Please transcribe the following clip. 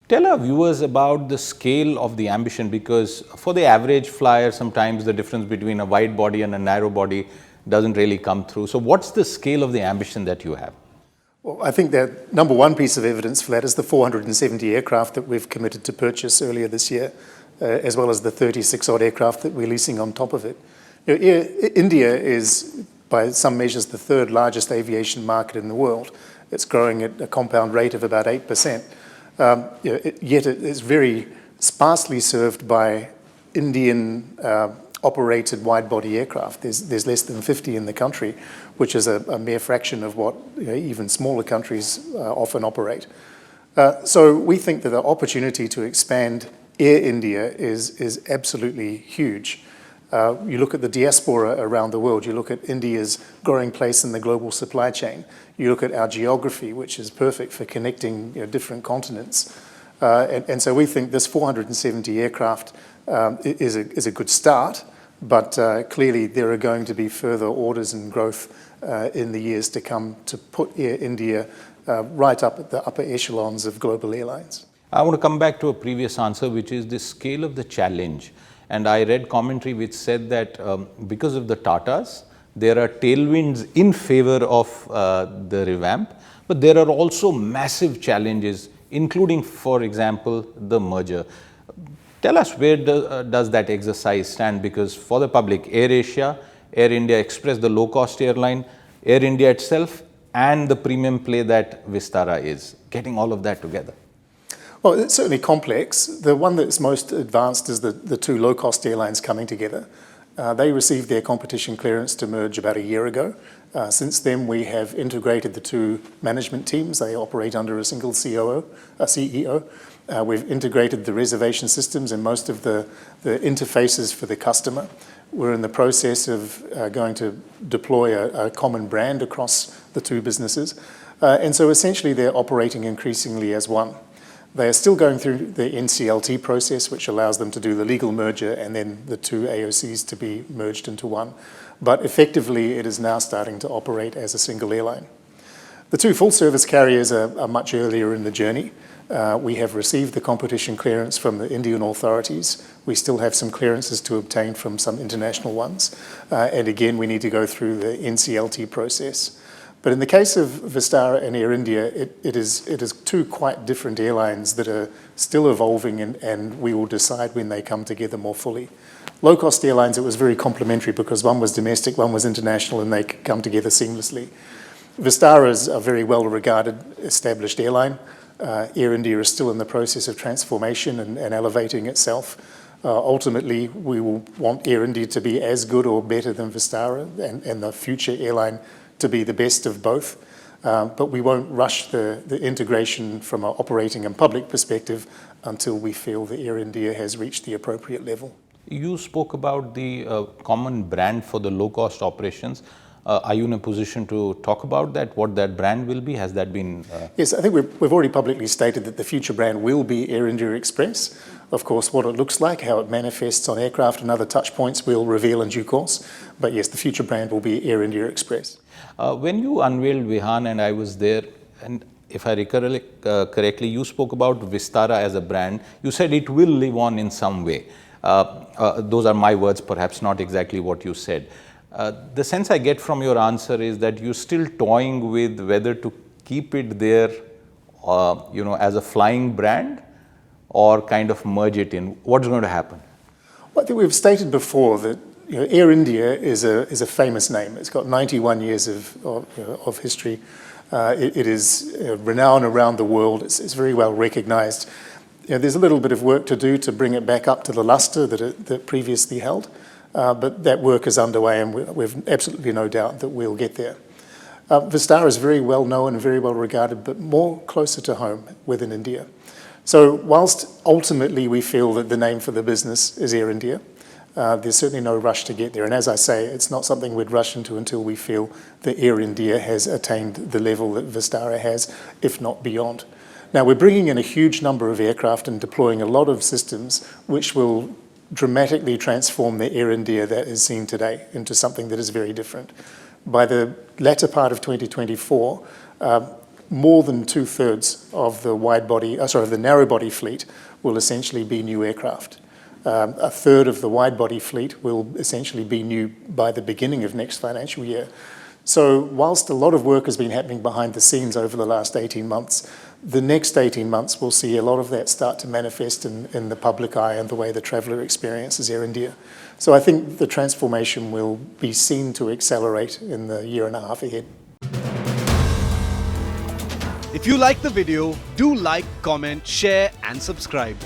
Tell our viewers about the scale of the ambition, because for the average flyer, sometimes the difference between a wide body and a narrow body doesn't really come through. So what's the scale of the ambition that you have? Well, I think that number one piece of evidence for that is the 470 aircraft that we've committed to purchase earlier this year, as well as the 36 odd aircraft that we're leasing on top of it. India is, by some measures, the third largest aviation market in the world. It's growing at a compound rate of about 8%. Yet it is very sparsely served by Indian operated wide-body aircraft. There's less than 50 in the country, which is a mere fraction of what even smaller countries often operate. So we think that the opportunity to expand Air India is absolutely huge. You look at the diaspora around the world, you look at India's growing place in the global supply chain, you look at our geography, which is perfect for connecting different continents. And so we think this 470 aircraft is a good start, but clearly there are going to be further orders and growth in the years to come to put Air India right up at the upper echelons of global airlines. I want to come back to a previous answer, which is the scale of the challenge. And I read commentary which said that because of the Tatas, there are tailwinds in favor of the revamp, but there are also massive challenges, including, for example, the merger. Tell us, where does that exercise stand? Because for the public, Air Asia, Air India Express, the low-cost airline, Air India itself, and the premium play that Vistara is, getting all of that together. Well, it's certainly complex. The one that's most advanced is the two low-cost airlines coming together. They received their competition clearance to merge about a year ago. Since then, we have integrated the two management teams. They operate under a single CEO. We've integrated the reservation systems and most of the interfaces for the customer. We're in the process of going to deploy a common brand across the two businesses. And so essentially, they're operating increasingly as one. They are still going through the NCLT process, which allows them to do the legal merger and then the two AOCs to be merged into one. But effectively, it is now starting to operate as a single airline. The two full-service carriers are much earlier in the journey. We have received the competition clearance from the Indian authorities. We still have some clearances to obtain from some international ones. And again, we need to go through the NCLT process. But in the case of Vistara and Air India, it is two quite different airlines that are still evolving, and we will decide when they come together more fully. Low-cost airlines, it was very complementary because one was domestic, one was international, and they could come together seamlessly. Vistara is a very well-regarded, established airline. Air India is still in the process of transformation and elevating itself. Ultimately, we will want Air India to be as good or better than Vistara, and the future airline to be the best of both, but we won't rush the integration from an operating and public perspective until we feel that Air India has reached the appropriate level. You spoke about the common brand for the low-cost operations. Are you in a position to talk about that, what that brand will be? Has that been... Yes, I think we've already publicly stated that the future brand will be Air India Express. Of course, what it looks like, how it manifests on aircraft and other touch points we'll reveal in due course. But yes, the future brand will be Air India Express. When you unveiled Vihan and I was there, and if I recall correctly, you spoke about Vistara as a brand. You said it will live on in some way. Those are my words, perhaps not exactly what you said. The sense I get from your answer is that you're still toying with whether to keep it there, as a flying brand, or kind of merge it in. What's going to happen? Well, I think we've stated before that Air India is a famous name. It's got 91 years of history. It is renowned around the world. It's very well recognized. There's a little bit of work to do to bring it back up to the luster that it previously held, but that work is underway, and we've absolutely no doubt that we'll get there. Vistara is very well known and very well regarded, but more closer to home within India. So whilst ultimately we feel that the name for the business is Air India, there's certainly no rush to get there. And as I say, it's not something we'd rush into until we feel that Air India has attained the level that Vistara has, if not beyond. Now, we're bringing in a huge number of aircraft and deploying a lot of systems which will dramatically transform the Air India that is seen today into something that is very different. By the latter part of 2024, more than 2/3 of the narrow body fleet will essentially be new aircraft. A third of the wide body fleet will essentially be new by the beginning of next financial year. So whilst a lot of work has been happening behind the scenes over the last 18 months, the next 18 months will see a lot of that start to manifest in the public eye and the way the traveller experiences Air India. So I think the transformation will be seen to accelerate in the year and a half ahead. If you like the video, do like, comment, share and subscribe.